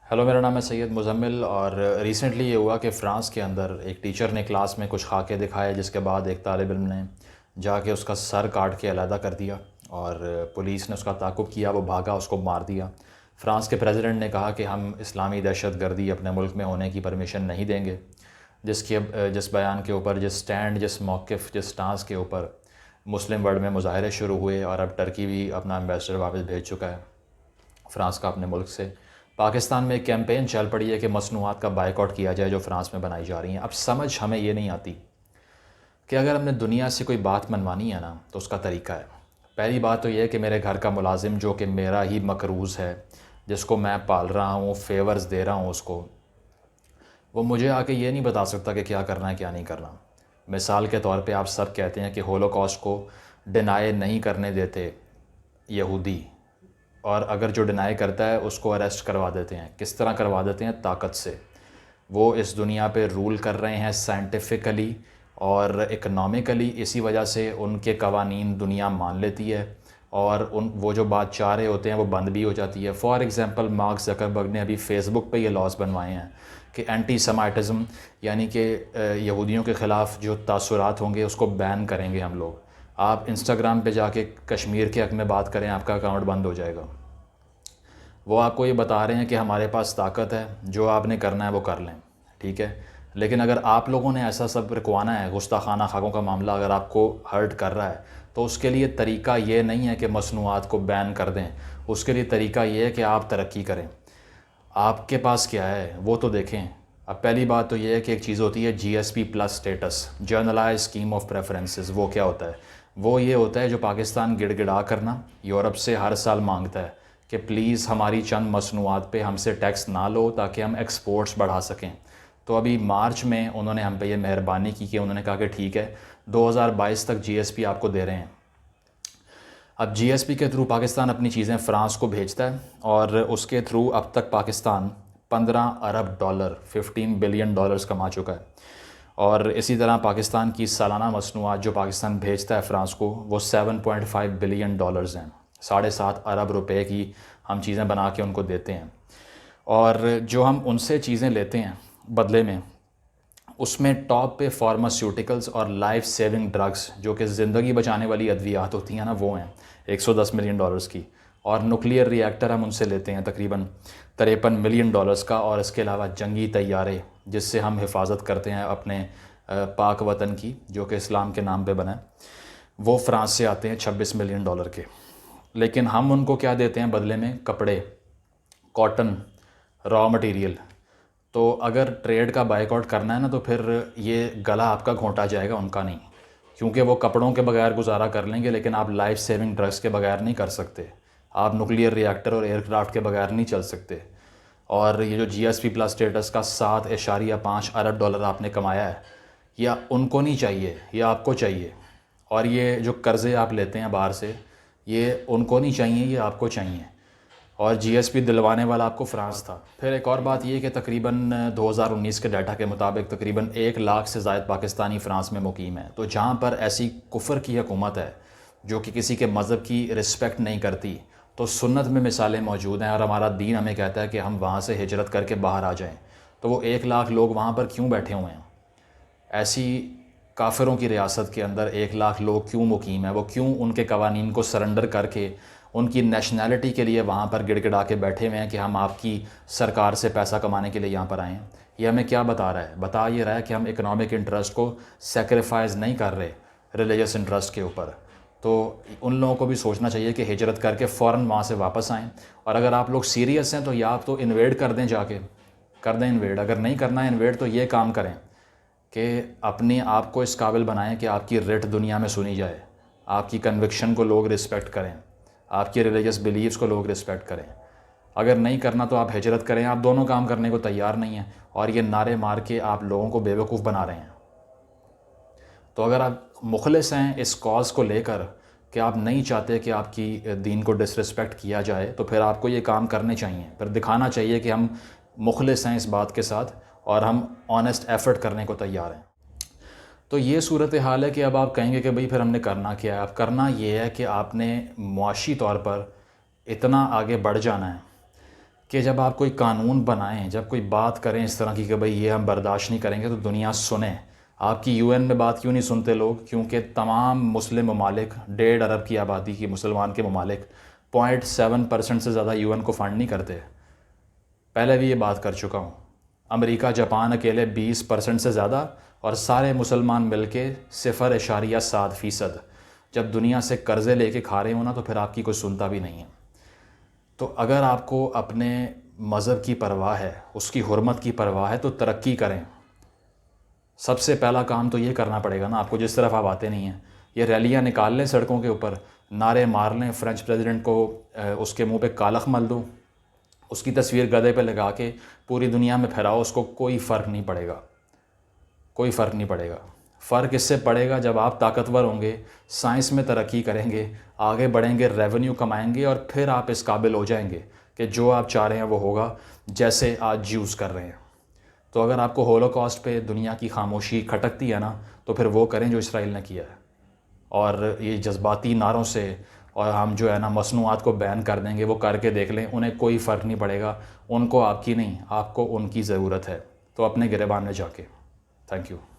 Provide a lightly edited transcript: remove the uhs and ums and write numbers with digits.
Hello, میرا نام ہے سید مزمل، اور ریسنٹلی یہ ہوا کہ فرانس کے اندر ایک ٹیچر نے کلاس میں کچھ خاکے دکھائے، جس کے بعد ایک طالب علم نے جا کے اس کا سر کاٹ کے علیحدہ کر دیا، اور پولیس نے اس کا تعاقب کیا، وہ بھاگا، اس کو مار دیا۔ فرانس کے پریزیڈنٹ نے کہا کہ ہم اسلامی دہشت گردی اپنے ملک میں ہونے کی پرمیشن نہیں دیں گے، جس بیان کے اوپر، جس سٹینڈ، جس موقف، جس سٹانس کے اوپر مسلم ورلڈ میں مظاہرے شروع ہوئے، اور اب ٹرکی بھی اپنا ایمبیسڈر واپس بھیج چکا ہے فرانس کا اپنے ملک سے۔ پاکستان میں ایک کیمپین چل پڑی ہے کہ مصنوعات کا بائیکاٹ کیا جائے جو فرانس میں بنائی جا رہی ہیں۔ اب سمجھ ہمیں یہ نہیں آتی کہ اگر ہم نے دنیا سے کوئی بات منوانی ہے نا، تو اس کا طریقہ ہے۔ پہلی بات تو یہ ہے کہ میرے گھر کا ملازم، جو کہ میرا ہی مقروض ہے، جس کو میں پال رہا ہوں، فیورز دے رہا ہوں اس کو، وہ مجھے آ کے یہ نہیں بتا سکتا کہ کیا کرنا ہے کیا نہیں کرنا۔ مثال کے طور پہ آپ سب کہتے ہیں کہ ہولوکاسٹ کو ڈینائی نہیں کرنے دیتے یہودی، اور اگر جو ڈینائی کرتا ہے اس کو اریسٹ کروا دیتے ہیں۔ کس طرح کروا دیتے ہیں؟ طاقت سے۔ وہ اس دنیا پہ رول کر رہے ہیں سائنٹیفکلی اور اکنامکلی، اسی وجہ سے ان کے قوانین دنیا مان لیتی ہے، اور وہ جو بات چاہ رہے ہوتے ہیں وہ بند بھی ہو جاتی ہے۔ فار ایگزامپل، مارک زکربرگ نے ابھی فیس بک پہ یہ لاز بنوائے ہیں کہ اینٹی سیمائٹزم، یعنی کہ یہودیوں کے خلاف جو تاثرات ہوں گے اس کو بین کریں گے ہم لوگ۔ آپ انسٹاگرام پہ جا کے کشمیر کے حق میں بات کریں، آپ کا اکاؤنٹ بند ہو جائے گا۔ وہ آپ کو یہ بتا رہے ہیں کہ ہمارے پاس طاقت ہے، جو آپ نے کرنا ہے وہ کر لیں، ٹھیک ہے؟ لیکن اگر آپ لوگوں نے ایسا سب رکوانا ہے، گستاخانہ خاکوں کا معاملہ اگر آپ کو ہرٹ کر رہا ہے، تو اس کے لیے طریقہ یہ نہیں ہے کہ مصنوعات کو بین کر دیں۔ اس کے لیے طریقہ یہ ہے کہ آپ ترقی کریں۔ آپ کے پاس کیا ہے وہ تو دیکھیں۔ اب پہلی بات تو یہ ہے کہ ایک چیز ہوتی ہے G S P plus status, generalized scheme of preferences. وہ کیا ہوتا ہے؟ وہ یہ ہوتا ہے جو پاکستان گڑ گڑا کرنا یورپ سے ہر سال مانگتا ہے کہ پلیز ہماری چند مصنوعات پہ ہم سے ٹیکس نہ لو تاکہ ہم ایکسپورٹس بڑھا سکیں۔ تو ابھی مارچ میں انہوں نے ہم پہ یہ مہربانی کی کہ انہوں نے کہا کہ ٹھیک ہے، 2022 تک جی ایس پی آپ کو دے رہے ہیں۔ اب جی ایس پی کے تھرو پاکستان اپنی چیزیں فرانس کو بھیجتا ہے، اور اس کے تھرو اب تک پاکستان 15 ارب ڈالر، 15 بلین ڈالرز کما چکا ہے۔ اور اسی طرح پاکستان کی سالانہ مصنوعات جو پاکستان بھیجتا ہے فرانس کو، وہ 7.5 بلین ڈالرز ہیں، 7.5 ارب روپے کی ہم چیزیں بنا کے ان کو دیتے ہیں۔ اور جو ہم ان سے چیزیں لیتے ہیں بدلے میں، اس میں ٹاپ پہ فارماسیوٹیکلز اور لائف سیونگ ڈرگز، جو کہ زندگی بچانے والی ادویات ہوتی ہیں نا، وہ ہیں 110 ملین ڈالرز کی۔ اور نیوکلیئر ری ایکٹر ہم ان سے لیتے ہیں تقریباً 53 ملین ڈالرز کا، اور اس کے علاوہ جنگی طیارے جس سے ہم حفاظت کرتے ہیں اپنے پاک وطن کی، جو کہ اسلام کے نام پہ بنا ہے، وہ فرانس سے آتے ہیں 26 ملین ڈالر کے۔ لیکن ہم ان کو کیا دیتے ہیں بدلے میں؟ کپڑے، کاٹن، را مٹیریل۔ تو اگر ٹریڈ کا بائیک آؤٹ کرنا ہے نا، تو پھر یہ گلا آپ کا گھونٹا جائے گا، ان کا نہیں، کیونکہ وہ کپڑوں کے بغیر گزارا کر لیں گے، لیکن آپ لائف سیونگ ڈرگز کے بغیر نہیں کر سکتے، آپ نیوکلیئر ری ایکٹر اور ایئر کرافٹ کے بغیر نہیں چل سکتے۔ اور یہ جو جی ایس پی پلس اسٹیٹس کا 7.5 ارب ڈالر آپ نے کمایا ہے، یہ ان کو نہیں چاہیے، یہ آپ کو چاہیے۔ اور یہ جو قرضے آپ لیتے ہیں باہر سے، یہ ان کو نہیں چاہیے، یہ آپ کو چاہیے۔ اور جی ایس پی دلوانے والا آپ کو فرانس تھا۔ پھر ایک اور بات یہ کہ تقریباً 2019 کے ڈیٹا کے مطابق تقریباً 1 لاکھ سے زائد پاکستانی فرانس میں مقیم ہیں۔ تو جہاں پر ایسی کفر کی حکومت ہے جو کہ کسی کے مذہب کی رسپیکٹ نہیں کرتی، تو سنت میں مثالیں موجود ہیں، اور ہمارا دین ہمیں کہتا ہے کہ ہم وہاں سے ہجرت کر کے باہر آ جائیں۔ تو وہ 1 لاکھ لوگ وہاں پر کیوں بیٹھے ہوئے ہیں؟ ایسی کافروں کی ریاست کے اندر 1 لاکھ لوگ کیوں مقیم ہیں؟ وہ کیوں ان کے قوانین کو سرنڈر کر کے ان کی نیشنلٹی کے لیے وہاں پر گڑ گڑا کے بیٹھے ہوئے ہیں کہ ہم آپ کی سرکار سے پیسہ کمانے کے لیے یہاں پر آئے ہیں؟ یہ ہمیں کیا بتا رہا ہے؟ بتا یہ رہا ہے کہ ہم اکنامک انٹرسٹ کو سیکریفائز نہیں کر رہے ریلیجس انٹرسٹ کے اوپر۔ تو ان لوگوں کو بھی سوچنا چاہیے کہ ہجرت کر کے فوراً وہاں سے واپس آئیں، اور اگر آپ لوگ سیریس ہیں تو یا آپ تو انویڈ کر دیں، جا کے کر دیں انویڈ۔ اگر نہیں کرنا ہے انویڈ تو یہ کام کریں کہ اپنے آپ کو اس قابل بنائیں کہ آپ کی ریٹ دنیا میں سنی جائے، آپ کی کنوکشن کو لوگ رسپیکٹ کریں، آپ کی ریلیجس بیلیفز کو لوگ رسپیکٹ کریں۔ اگر نہیں کرنا تو آپ ہجرت کریں۔ آپ دونوں کام کرنے کو تیار نہیں ہیں، اور یہ نعرے مار کے آپ لوگوں کو بیوقوف بنا رہے ہیں۔ تو اگر آپ مخلص ہیں اس کاز کو لے کر کہ آپ نہیں چاہتے کہ آپ کی دین کو ڈس رسپیکٹ کیا جائے، تو پھر آپ کو یہ کام کرنے چاہیے، پھر دکھانا چاہیے کہ ہم مخلص ہیں اس بات کے ساتھ، اور ہم آنیسٹ ایفرٹ کرنے کو تیار ہیں۔ تو یہ صورتحال ہے کہ اب آپ کہیں گے کہ بھئی پھر ہم نے کرنا کیا ہے؟ اب کرنا یہ ہے کہ آپ نے معاشی طور پر اتنا آگے بڑھ جانا ہے کہ جب آپ کوئی قانون بنائیں، جب کوئی بات کریں اس طرح کی کہ بھئی یہ ہم برداشت نہیں کریں گے، تو دنیا سنیں۔ آپ کی UN میں بات کیوں نہیں سنتے لوگ؟ کیونکہ تمام مسلم ممالک، 1.5 ارب کی آبادی کی مسلمان کے ممالک 0.7% سے زیادہ UN کو فنڈ نہیں کرتے۔ پہلے بھی یہ بات کر چکا ہوں۔ امریکہ جاپان اکیلے 20% سے زیادہ، اور سارے مسلمان مل کے 0.7%۔ جب دنیا سے قرضے لے کے کھا رہے ہوں نا، تو پھر آپ کی کوئی سنتا بھی نہیں ہے۔ تو اگر آپ کو اپنے مذہب کی پرواہ ہے، اس کی حرمت کی پرواہ ہے، تو ترقی کریں۔ سب سے پہلا کام تو یہ کرنا پڑے گا نا آپ کو، جس طرف آپ آتے نہیں ہیں۔ یہ ریلیاں نکال لیں سڑکوں کے اوپر، نعرے مار لیں، فرنچ پریزیڈنٹ کو اس کے منہ پہ کالخ مل دو، اس کی تصویر گدھے پہ لگا کے پوری دنیا میں پھیلاؤ، اس کو کوئی فرق نہیں پڑے گا، کوئی فرق نہیں پڑے گا۔ فرق اس سے پڑے گا جب آپ طاقتور ہوں گے، سائنس میں ترقی کریں گے، آگے بڑھیں گے، ریونیو کمائیں گے، اور پھر آپ اس قابل ہو جائیں گے کہ جو آپ چاہ رہے ہیں وہ ہوگا، جیسے آج یوز کر رہے ہیں۔ تو اگر آپ کو ہولوکاسٹ پہ دنیا کی خاموشی کھٹکتی ہے نا، تو پھر وہ کریں جو اسرائیل نے کیا ہے۔ اور یہ جذباتی نعروں سے اور ہم جو ہے نا مصنوعات کو بین کر دیں گے، وہ کر کے دیکھ لیں، انہیں کوئی فرق نہیں پڑے گا۔ ان کو آپ کی نہیں، آپ کو ان کی ضرورت ہے۔ تو اپنے گریبان میں جا کے۔ Thank you.